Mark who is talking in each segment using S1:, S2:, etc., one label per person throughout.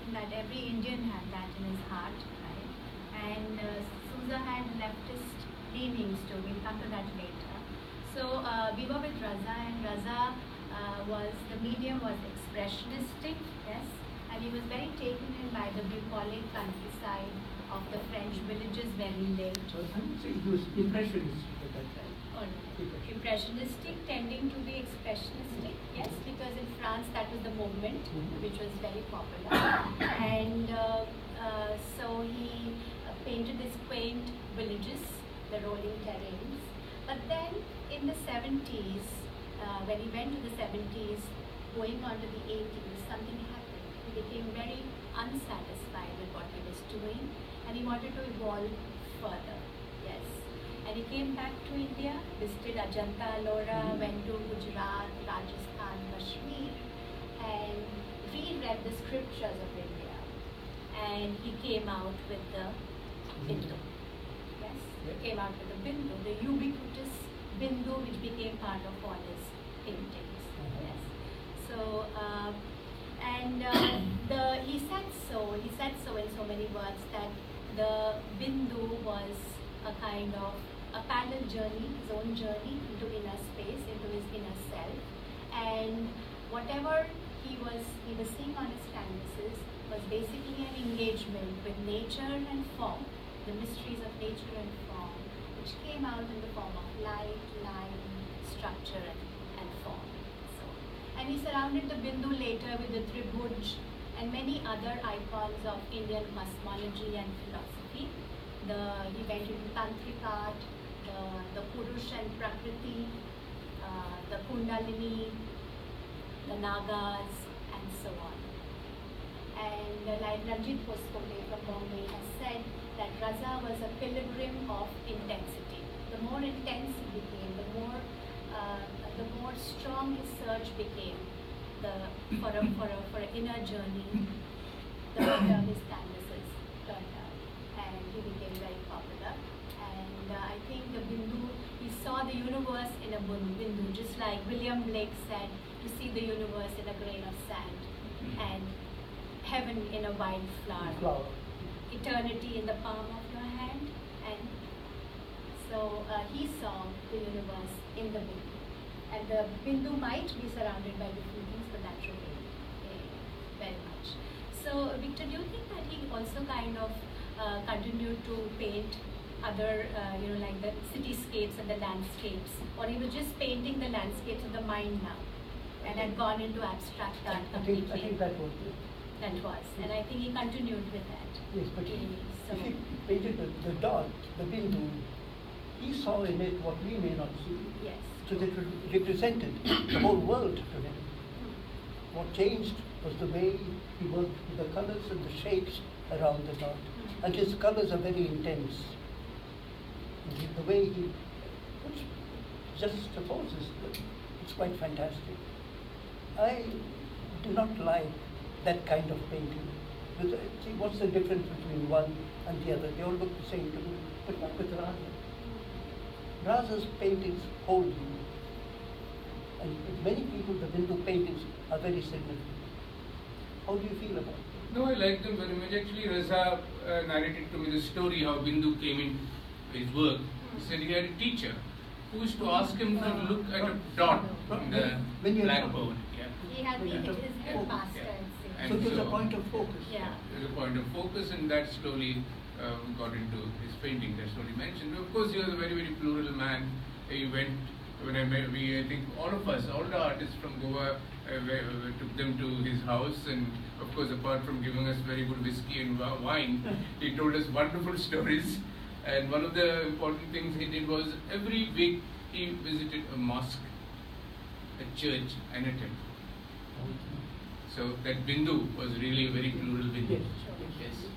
S1: think that every Indian had that in his heart, right? And Sousa had leftist leanings too. We'll come to that later. So we were with Raza, and Raza the medium was expressionistic, yes, and he was very taken in by the bucolic countryside of the French villages where he lived.
S2: So I would say he was impressionistic at that time.
S1: Impressionistic tending to be expressionistic, yes, because in France that was the movement which was very popular. And so he painted these quaint villages, the rolling terrains. But then in the 70s, when he went to the 70s, going on to the 80s, something happened. He became very unsatisfied with what he was doing, and he wanted to evolve further, yes. And he came back to India, visited Ajanta, Ellora, went to Gujarat, Rajasthan, Kashmir, and reread the scriptures of India. And he came out with the Bindu. Yes, he came out with the Bindu, the ubiquitous Bindu, which became part of all his paintings. Yes. So, he said so in so many words that the Bindu was a kind of a parallel journey, his own journey into inner space, into his inner self, and whatever he was seeing on his canvases was basically an engagement with nature and form, the mysteries of nature and form, which came out in the form of light, line, structure, and form. So, and he surrounded the Bindu later with the Tribhuj and many other icons of Indian cosmology and philosophy. He went into Tantric art, the Purush and Prakriti, the Kundalini, the Nagas, and so on. And like Ranjit Hoskote from Bombay has said that Raza was a pilgrim of intensity. The more intense he became, the more strong his search became for an inner journey, the better his canvases turned out. And he became very popular. And I think the Bindu, he saw the universe in a Bindu, just like William Blake said, to see the universe in a grain of sand, and heaven in a wild flower, eternity in the palm of your hand. And so he saw the universe in the Bindu. And the Bindu might be surrounded by different things, but that remained very much. So Victor, do you think that he also kind of continued to paint other, like the cityscapes and the landscapes, or he was just painting the landscapes of the mind now, and had gone into abstract art completely?
S2: I think that was it.
S1: That was, and I think he continued with that.
S2: Yes, but if he painted the dot, the Bindu, he saw in it what we may not see.
S1: Yes.
S2: So that represented the whole world to him. What changed was the way he worked with the colors and the shapes around the dot. And his colors are very intense. The way he juxtaposes, it's quite fantastic. I do not like that kind of painting. See, what's the difference between one and the other? They all look the same to me, but not with Raza. Raza's paintings hold you. And with many people, the Bindu paintings are very significant. How do you feel about it?
S3: No, I like them very much. Actually, Raza narrated to me the story how Bindu came in his work. He said he had a teacher who used to ask him to look at a dot in the blackboard.
S1: He had been his headmaster.
S2: So there's a point of focus.
S1: Yeah.
S3: There's a point of focus, and that slowly got into his painting. That's what he mentioned. Of course, he was a very, very plural man. He went, I think all of us, all the artists from Goa, took them to his house, and of course, apart from giving us very good whiskey and wine, he told us wonderful stories. And one of the important things he did was every week he visited a mosque, a church, and a temple. So that Bindu was really a very plural Bindu.
S1: Yes.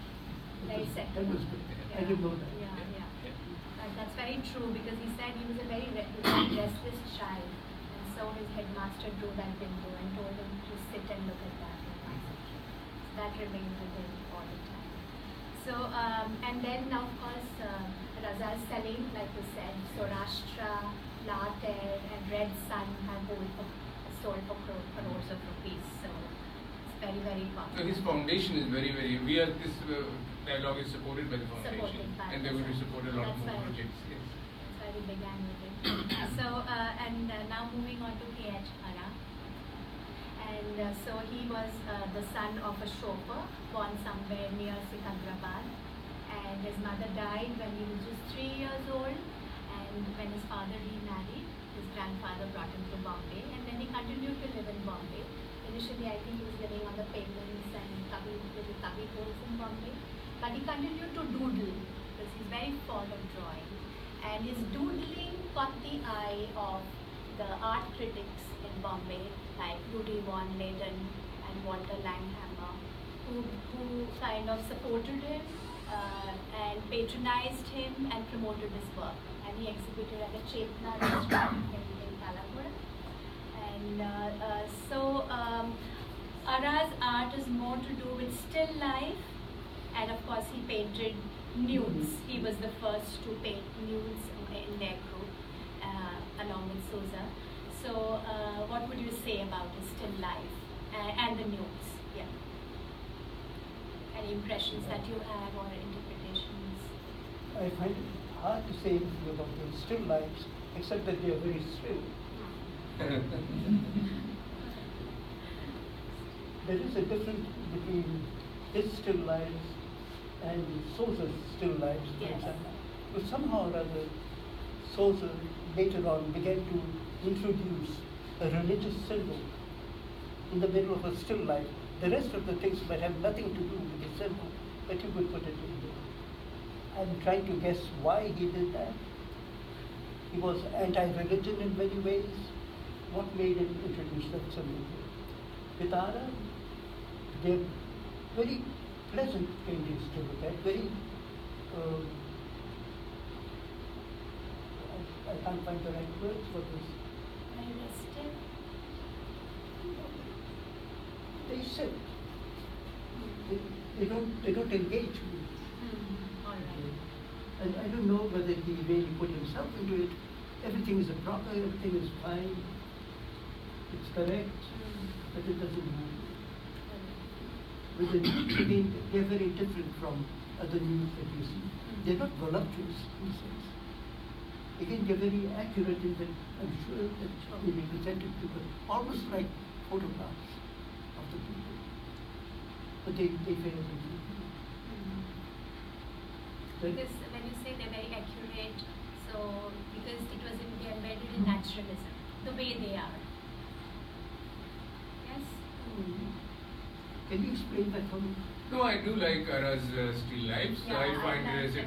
S1: Very
S2: That was good.
S1: Yeah.
S2: I didn't know that.
S1: That's very true, because he said he was a very restless child, and so his headmaster drew that Bindu and told him to sit and look at that and concentrate. So that remained with him all the time. So, and then now of course Raza is selling, like we said, Saurashtra, Later, and Red Sun have both sold for crores of rupees. So very, very
S3: So
S1: popular.
S3: his foundation is very, very. This dialogue is supported by the foundation,
S1: Supported by
S3: and they're going to support a lot
S1: That's
S3: more
S1: why-
S3: projects. Yes.
S1: That's why we began with it. So, now moving on to K.H. Hara. And so he was the son of a chauffeur born somewhere near Sikandrabad. And his mother died when he was just 3 years old. And when his father remarried, his grandfather brought him to Bombay. And then he continued to live in Bombay. Initially, I think he was living on the pavements and little cubby holes in Bombay. But he continued to doodle because he's very fond of drawing. And his doodling caught the eye of the art critics in Bombay, like Rudy Von Layden and Walter Langhammer, who kind of supported him and patronized him and promoted his work. And he exhibited at the Chetna restaurant in Kalapur. And so Ara's art is more to do with still life, and of course he painted nudes. He was the first to paint nudes in their group along with Sousa. So what would you say about his still life and the nudes? Yeah. Any impressions that you have or interpretations?
S2: I find it hard to say anything about the still lives, except that they are very still. There is a difference between his still lives and Sousa's still lives, for
S1: Yes.
S2: example. But somehow or other, Sousa later on began to introduce a religious symbol in the middle of a still life. The rest of the things might have nothing to do with the symbol, but you could put it in there. I'm trying to guess why he did that. He was anti-religion in many ways. What made him introduce that symbol? With Ara, they're very pleasant paintings to look at, very, I can't find the right words for this.
S1: Very rested.
S2: They sit. They don't engage me.
S1: All right.
S2: And I don't know whether he really put himself into it. Everything is proper, everything is fine. It's correct, but it doesn't matter. With the nudes, again, they're very different from other nudes that you see. They're not voluptuous in a sense. Again, they're very accurate in that I'm sure that they be presented to them, almost like photographs of the people. But they fail to do.
S1: Because when you say they're very accurate, so because it was they're embedded in naturalism, the way they are. Yes?
S2: Can you explain that for me?
S3: No, I do like Ara's still lives.
S1: Yeah,
S3: I
S1: I
S3: find
S1: like
S3: it as
S1: it.